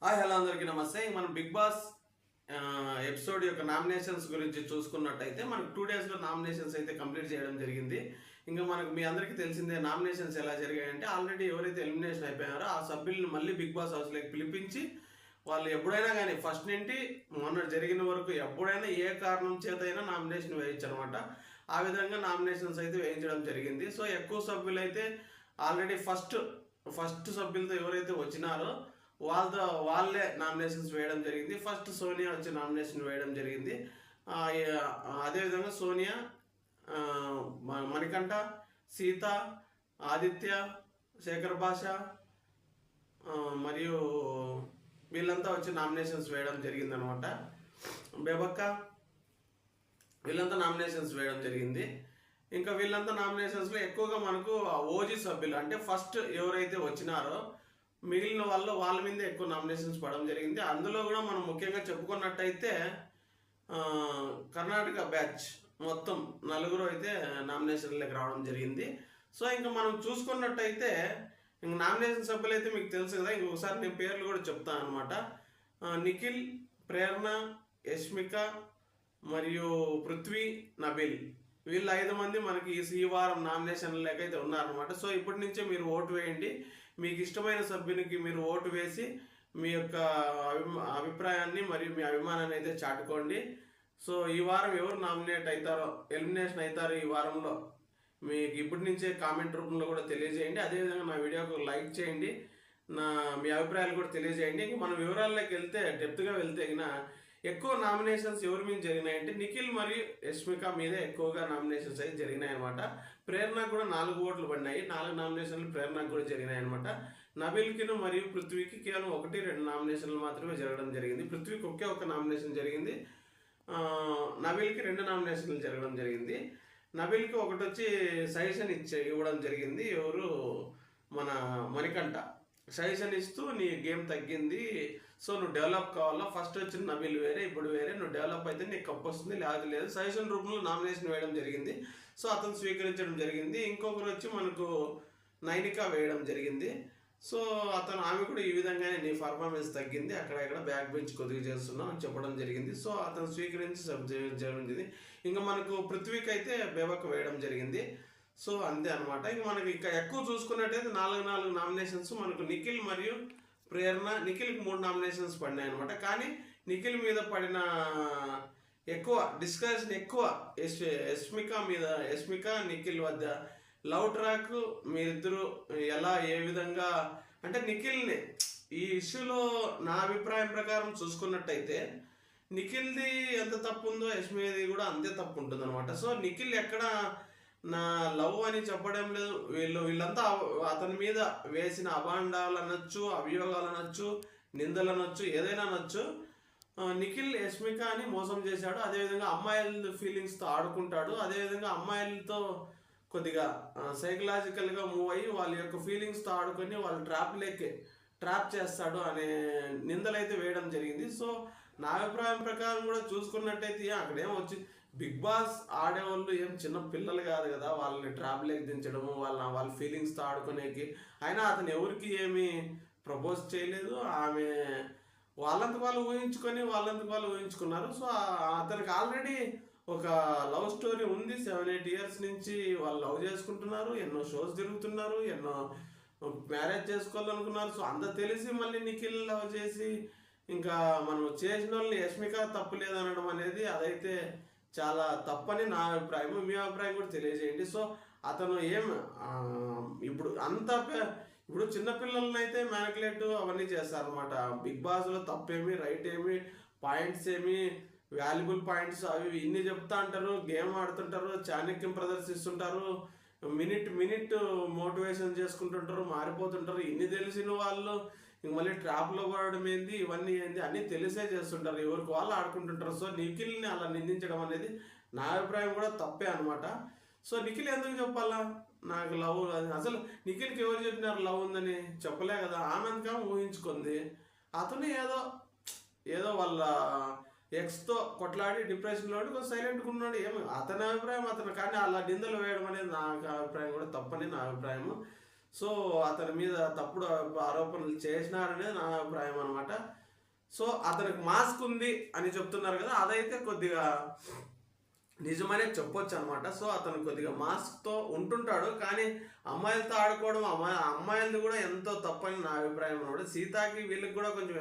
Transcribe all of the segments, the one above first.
Hello అందరికీ నమస్తే. మనం బిగ్ బాస్ ఎపిసోడ్ యొక్క నామినేషన్స్ గురించి చూసుకున్నట్టయితే మనకు 2 డేస్లో నామినేషన్స్ అయితే కంప్లీట్ చేయడం జరిగింది. ఇంకా మనకు మీ అందరికీ తెలిసిందే నామినేషన్స్ ఎలా జరిగాయంటే ఆల్రెడీ ఎవరైతే ఎలిమినేషన్ అయిపోయారో ఆ సభ్యులను మళ్ళీ బిగ్ బాస్ హౌస్లోకి పిలిపించి వాళ్ళు ఎప్పుడైనా కానీ ఫస్ట్ నుండి మొన్న జరిగిన వరకు ఎప్పుడైనా ఏ కారణం చేతైనా నామినేషన్ వేయచ్చు అనమాట. ఆ విధంగా నామినేషన్స్ అయితే వేయించడం జరిగింది. సో ఎక్కువ సభ్యులు అయితే ఆల్రెడీ ఫస్ట్ సభ్యులతో ఎవరైతే వచ్చినారో వాళ్ళే నామినేషన్స్ వేయడం జరిగింది. ఫస్ట్ సోనియా వచ్చి నామినేషన్ వేయడం జరిగింది. అదేవిధంగా సోనియా, మణికంఠ, సీత, ఆదిత్య, శేఖర్ భాష మరియు వీళ్ళంతా వచ్చి నామినేషన్స్ వేయడం జరిగిందనమాట. బేబక్క వీళ్ళంతా నామినేషన్స్ వేయడం జరిగింది. ఇంకా వీళ్ళంతా నామినేషన్స్లో ఎక్కువగా మనకు ఓజీ సభ్యులు అంటే ఫస్ట్ ఎవరైతే వచ్చినారో మిగిలిన వాళ్ళ మీద ఎక్కువ నామినేషన్స్ పడడం జరిగింది. అందులో కూడా మనం ముఖ్యంగా చెప్పుకున్నట్టయితే కర్ణాటక బ్యాచ్ మొత్తం 4 అయితే నామినేషన్లకు రావడం జరిగింది. సో ఇంకా మనం చూసుకున్నట్టయితే ఇంక నామినేషన్ సభ్యులు అయితే మీకు తెలుసు కదా. ఇంకొకసారి నేను పేర్లు కూడా చెప్తాను అనమాట. నిఖిల్, ప్రేరణ, యష్మిక మరియు పృథ్వీ, నబిల్ వీళ్ళు 5 మంది మనకి ఈ వారం నామినేషన్లకి అయితే ఉన్నారనమాట. సో ఇప్పటి నుంచే మీరు ఓటు వేయండి. మీకు ఇష్టమైన సభ్యునికి మీరు ఓటు వేసి మీ యొక్క అభిప్రాయాన్ని మరియు మీ అభిమానాన్ని అయితే చాటుకోండి. సో ఈ వారం ఎవరు నామినేట్ అవుతారో ఎలిమినేషన్ అవుతారో ఈ వారంలో మీకు ఇప్పటి నుంచే కామెంట్ రూపంలో కూడా తెలియజేయండి. అదేవిధంగా నా వీడియోకు లైక్ చేయండి, మీ అభిప్రాయాలు కూడా తెలియజేయండి. ఇంక మనం వివరాల్లోకి వెళ్తే డెప్త్గా వెళ్తే ఎక్కువ నామినేషన్స్ ఎవరి మీద జరిగినాయంటే నిఖిల్ మరియు యష్మిక మీదే ఎక్కువగా నామినేషన్స్ అయితే జరిగినాయి అనమాట. ప్రేరణకు కూడా 4 ఓట్లు పడినాయి. 4 నామినేషన్లు ప్రేరణకు కూడా జరిగినాయి అనమాట. నబిల్కిను మరియు పృథ్వీకి కేవలం 1-2 నామినేషన్లు మాత్రమే జరగడం జరిగింది. పృథ్వీకి ఒక నామినేషన్ జరిగింది. నబిల్కి 2 నామినేషన్లు జరగడం జరిగింది. నబిల్కి ఒకటి వచ్చి సజెషన్ ఇవ్వడం జరిగింది. ఎవరు మన మణికంఠ సజెషన్ ఇస్తూ నీ గేమ్ తగ్గింది, సో నువ్వు డెవలప్ కావాలా, ఫస్ట్ వచ్చిన నబిల్ వేరే ఇప్పుడు వేరే, నువ్వు డెవలప్ అయితే నీకు కప్ వస్తుంది లేకపోతే లేదు సజెషన్ రూపంలో నామినేషన్ వేయడం జరిగింది. సో అతను స్వీకరించడం జరిగింది. ఇంకొకరు వచ్చి మనకు నైనిక వేయడం జరిగింది. సో ఆమె కూడా ఈ విధంగానే నీ పర్ఫార్మెన్స్ తగ్గింది, అక్కడ బ్యాక్ బెంచ్ కొద్దిగా చేస్తున్నావు అని చెప్పడం జరిగింది. సో అతను స్వీకరించి జరిగింది. ఇంకా మనకు పృథ్వీకి అయితే బేబక్క వేయడం జరిగింది. సో అంతే అనమాట. ఇంక మనకి ఇంకా ఎక్కువ చూసుకున్నట్టయితే 4 నామినేషన్స్ మనకు నిఖిల్ మరియు ప్రేరణ. నిఖిల్కి 3 నామినేషన్స్ పడినాయి అనమాట. కానీ నిఖిల్ మీద పడిన ఎక్కువ డిస్కషన్ యష్మిక నిఖిల్ వద్ద లవ్ ట్రాక్ మీరిద్దరు ఎలా ఏ విధంగా అంటే నిఖిల్ని ఈ ఇష్యూలో నా అభిప్రాయం ప్రకారం చూసుకున్నట్టయితే నిఖిల్ది ఎంత తప్పు ఉందో యష్మిది కూడా అంతే తప్పు ఉంటుంది అనమాట. సో నిఖిల్ ఎక్కడ నా లవ్ అని చెప్పడం లేదు. వీళ్ళంతా అతని మీద వేసిన అభాండాలు అనొచ్చు, అభియోగాలు అనొచ్చు, నిందలు అనొచ్చు, ఏదైనా అనొచ్చు. నిఖిల్ యష్మికని మోసం చేశాడు. అదేవిధంగా అమ్మాయిల ఫీలింగ్స్తో ఆడుకుంటాడు. అదేవిధంగా అమ్మాయిలతో కొద్దిగా సైకలాజికల్గా మూవ్ అయ్యి వాళ్ళ యొక్క ఫీలింగ్స్తో ఆడుకొని వాళ్ళు ట్రాప్ చేస్తాడు అనే నిందలైతే వేయడం జరిగింది. సో నా అభిప్రాయం ప్రకారం కూడా చూసుకున్నట్టయితే అక్కడేం వచ్చి బిగ్ బాస్ ఆడేవాళ్ళు ఏం చిన్న పిల్లలు కాదు కదా, వాళ్ళని ట్రాప్లోకి దించడము, వాళ్ళ ఫీలింగ్స్తో ఆడుకునేకి. అయినా అతను ఎవరికి ఏమి ప్రపోజ్ చేయలేదు. ఆమె వాళ్ళంతకు వాళ్ళు ఊహించుకున్నారు. సో అతనికి ఆల్రెడీ ఒక లవ్ స్టోరీ ఉంది. 7-8 ఇయర్స్ నుంచి వాళ్ళు లవ్ చేసుకుంటున్నారు, ఎన్నో షోస్ తిరుగుతున్నారు, ఎన్నో మ్యారేజ్ చేసుకోవాలనుకున్నారు. సో అంత తెలిసి మళ్ళీ నిఖిల్ లవ్ చేసి ఇంకా మనం చేసిన వాళ్ళని యష్మిక తప్పు లేదనడం అనేది అదైతే చాలా తప్పని నా అభిప్రాయం. మీ అభిప్రాయం కూడా తెలియజేయండి. సో అతను ఇప్పుడు చిన్నపిల్లలని అయితే మ్యానికులేట్ అవన్నీ చేస్తారనమాట. బిగ్ బాస్లో తప్పేమి రైట్ ఏమి పాయింట్స్ ఏమి వాల్యుబుల్ పాయింట్స్ అవి ఇన్ని చెప్తా అంటారు, గేమ్ ఆడుతుంటారు, చాణక్యం ప్రదర్శిస్తుంటారు, మినిట్ మోటివేషన్ చేసుకుంటుంటారు, మారిపోతుంటారు. ఇన్ని తెలిసిన వాళ్ళు ఇంక మళ్ళీ ట్రాప్లో పడడం ఏంది, ఇవన్నీ ఏంది అన్నీ తెలిసే చేస్తుంటారు, ఎవరికి వాళ్ళు ఆడుకుంటుంటారు. సో నిఖిల్ని అలా నిందించడం అనేది నా అభిప్రాయం కూడా తప్పే అనమాట. సో నిఖిల్ ఎందుకు చెప్పాలా నాకు లవ్ అసలు నిఖిల్కి ఎవరు చెప్పినారు లవ్ ఉందని? చెప్పలే కదా. ఆనందంగా ఊహించుకుంది. అతను ఏదో వాళ్ళ ఎక్స్తో కొట్లాడి డిప్రెషన్లో కొంచెం సైలెంట్గా ఉన్నాడు. అతని అభిప్రాయం అతను. కానీ అలా నిందలు వేయడం అనేది నా అభిప్రాయం కూడా తప్పని నా అభిప్రాయము. సో అతని మీద తప్పుడు ఆరోపణలు చేసినారనేది నా అభిప్రాయం అనమాట. సో అతనికి మాస్క్ ఉంది అని చెప్తున్నారు కదా, అదైతే కొద్దిగా నిజమనే చెప్పొచ్చు అనమాట. సో అతను కొద్దిగా మాస్క్తో ఉంటుంటాడు, కానీ అమ్మాయిలతో ఆడుకోవడం అమ్మాయిలది కూడా ఎంతో తప్పని నా అభిప్రాయం అనమాట. సీతాకి వీళ్ళకి కూడా కొంచెం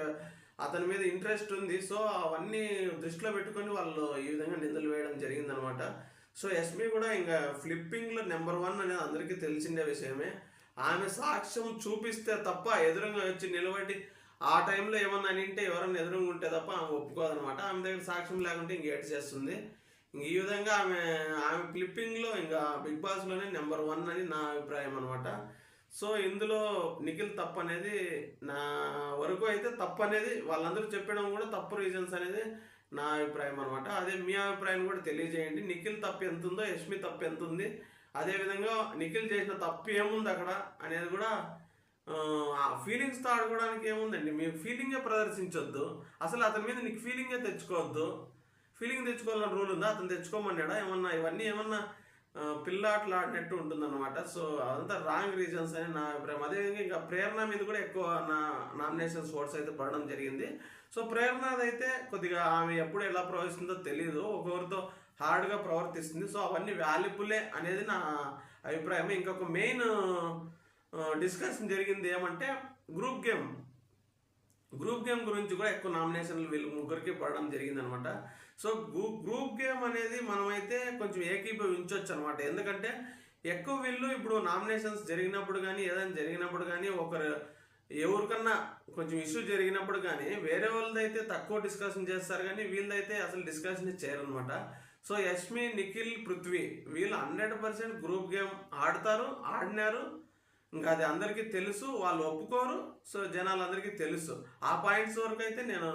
అతని మీద ఇంట్రెస్ట్ ఉంది. సో అవన్నీ దృష్టిలో పెట్టుకొని వాళ్ళు ఈ విధంగా నిందలు వేయడం జరిగిందనమాట. సో యష్మి కూడా ఇంకా ఫ్లిప్పింగ్లో నెంబర్ 1 అనేది అందరికీ తెలిసిందే విషయమే. ఆమె సాక్ష్యం చూపిస్తే తప్ప ఎదురుగా వచ్చి నిలబడి ఆ టైంలో ఏమన్నా అనింటే ఎవరన్నా ఎదురుగా ఉంటే తప్ప ఆమె ఒప్పుకోదనమాట. ఆమె దగ్గర సాక్ష్యం లేకుంటే ఇంక ఏడ్ చేస్తుంది. ఇంక ఈ విధంగా ఆమె ఫ్లిప్పింగ్లో ఇంకా బిగ్ బాస్లోనే నెంబర్ 1 అని నా అభిప్రాయం అనమాట. సో ఇందులో నిఖిల్ తప్పు అనేది నా వరకు అయితే తప్పు అనేది వాళ్ళందరూ చెప్పడం కూడా తప్పు రీజన్స్ అనేది నా అభిప్రాయం అనమాట. అదే మీ అభిప్రాయం కూడా తెలియజేయండి. నిఖిల్ తప్పు ఎంత ఉందో, యష్మి తప్పు ఎంత ఉంది, అదేవిధంగా నిఖిల్ చేసిన తప్పు ఏముంది అక్కడ అనేది కూడా ఫీలింగ్స్తో ఆడుకోవడానికి ఏముందండి. మీ ఫీలింగే ప్రదర్శించొద్దు. అసలు అతని మీద నీకు ఫీలింగే తెచ్చుకోవద్దు. ఫీలింగ్ తెచ్చుకోవాలని రూల్ ఉందా? అతను తెచ్చుకోమన్నాడా ఏమన్నా? ఇవన్నీ ఏమన్నా పిల్లాట్లు ఆడినట్టు ఉంటుందన్నమాట. సో అదంతా రాంగ్ రీజన్స్ అని నా అభిప్రాయం. అదేవిధంగా ఇంకా ప్రేరణ మీద కూడా ఎక్కువ నామినేషన్స్ ఓట్స్ అయితే పడడం జరిగింది. సో ప్రేరణది అయితే కొద్దిగా ఆమె ఎప్పుడు ఎలా ప్రవర్తిస్తుందో తెలియదు, ఒకరితో హార్డ్గా ప్రవర్తిస్తుంది. సో అవన్నీ వాల్యుబులే అనేది నా అభిప్రాయం. ఇంకొక మెయిన్ డిస్కషన్ జరిగింది ఏమంటే గ్రూప్ గేమ్ గురించి కూడా ఎక్కువ నామినేషన్లు వీళ్ళు ముగ్గురికి పడడం జరిగిందనమాట. సో గ్రూప్ గేమ్ అనేది మనమైతే కొంచెం ఏకీభవించవచ్చు అనమాట. ఎందుకంటే ఎక్కువ వీళ్ళు ఇప్పుడు నామినేషన్స్ జరిగినప్పుడు కానీ ఏదైనా జరిగినప్పుడు కానీ ఎవరికన్నా కొంచెం ఇష్యూ జరిగినప్పుడు కానీ వేరే వాళ్ళదైతే తక్కువ డిస్కషన్ చేస్తారు, కానీ వీళ్ళదైతే అసలు డిస్కషన్ చేయరనమాట. సో యష్మి, నిఖిల్, పృథ్వీ వీళ్ళు 100% గ్రూప్ గేమ్ ఆడినారు. ఇంకా అది అందరికీ తెలుసు, వాళ్ళు ఒప్పుకోరు. సో జనాలందరికీ తెలుసు. ఆ పాయింట్స్ వరకు అయితే నేను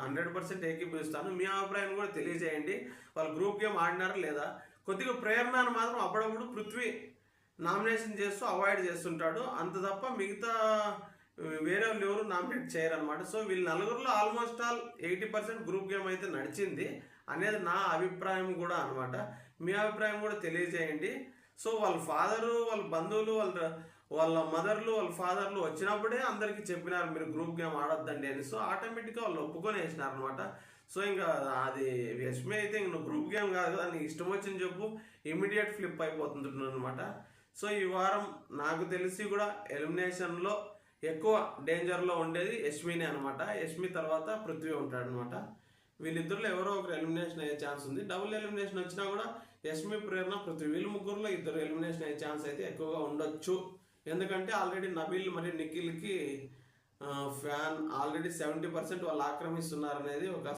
100% ఏకీభవిస్తాను. మీ అభిప్రాయం కూడా తెలియజేయండి. వాళ్ళు గ్రూప్ గేమ్ ఆడినారా లేదా? కొద్దిగా ప్రేరణను మాత్రం అప్పుడప్పుడు పృథ్వీ నామినేషన్ చేస్తూ అవాయిడ్ చేస్తుంటాడు, అంత తప్ప మిగతా వేరే వాళ్ళు ఎవరు నామినేట్ చేయరనమాట. సో వీళ్ళ నలుగురిలో ఆల్మోస్ట్ ఆల్ 80% గ్రూప్ గేమ్ అయితే నడిచింది అనేది నా అభిప్రాయం కూడా అనమాట. మీ అభిప్రాయం కూడా తెలియజేయండి. సో వాళ్ళ ఫాదరు, వాళ్ళ బంధువులు, వాళ్ళ మదర్లు, వాళ్ళ ఫాదర్లు వచ్చినప్పుడే అందరికీ చెప్పినారు మీరు గ్రూప్ గేమ్ ఆడొద్దండి అని. సో ఆటోమేటిక్గా వాళ్ళు ఒప్పుకొని వేసినారు అనమాట. సో ఇంకా అది యష్మి అయితే ఇంక నువ్వు గ్రూప్ గేమ్ కాదు కదా, నీకు ఇష్టం వచ్చింది చెప్పు, ఇమీడియట్ ఫ్లిప్ అయిపోతుంటున్నాను అనమాట. సో ఈ వారం నాకు తెలిసి కూడా ఎలిమినేషన్లో ఎక్కువ డేంజర్లో ఉండేది యష్మినే అనమాట. యష్మి తర్వాత పృథ్వీ ఉంటాడనమాట. వీళ్ళిద్దరిలో ఎవరో ఒకరు ఎలిమినేషన్ అయ్యే ఛాన్స్ ఉంది. డబుల్ ఎలిమినేషన్ వచ్చినా కూడా యష్మి, ప్రేరణ, పృథ్వీ వీళ్ళ ముగ్గురులో ఇద్దరు ఎలిమినేషన్ అయ్యే ఛాన్స్ అయితే ఎక్కువగా ఉండొచ్చు. ఎందుకంటే ఆల్రెడీ నబీల్ మరియు నిఖిల్కి ఫ్యాన్ ఆల్రెడీ 70% వాళ్ళు ఆక్రమిస్తున్నారు అనేది ఒక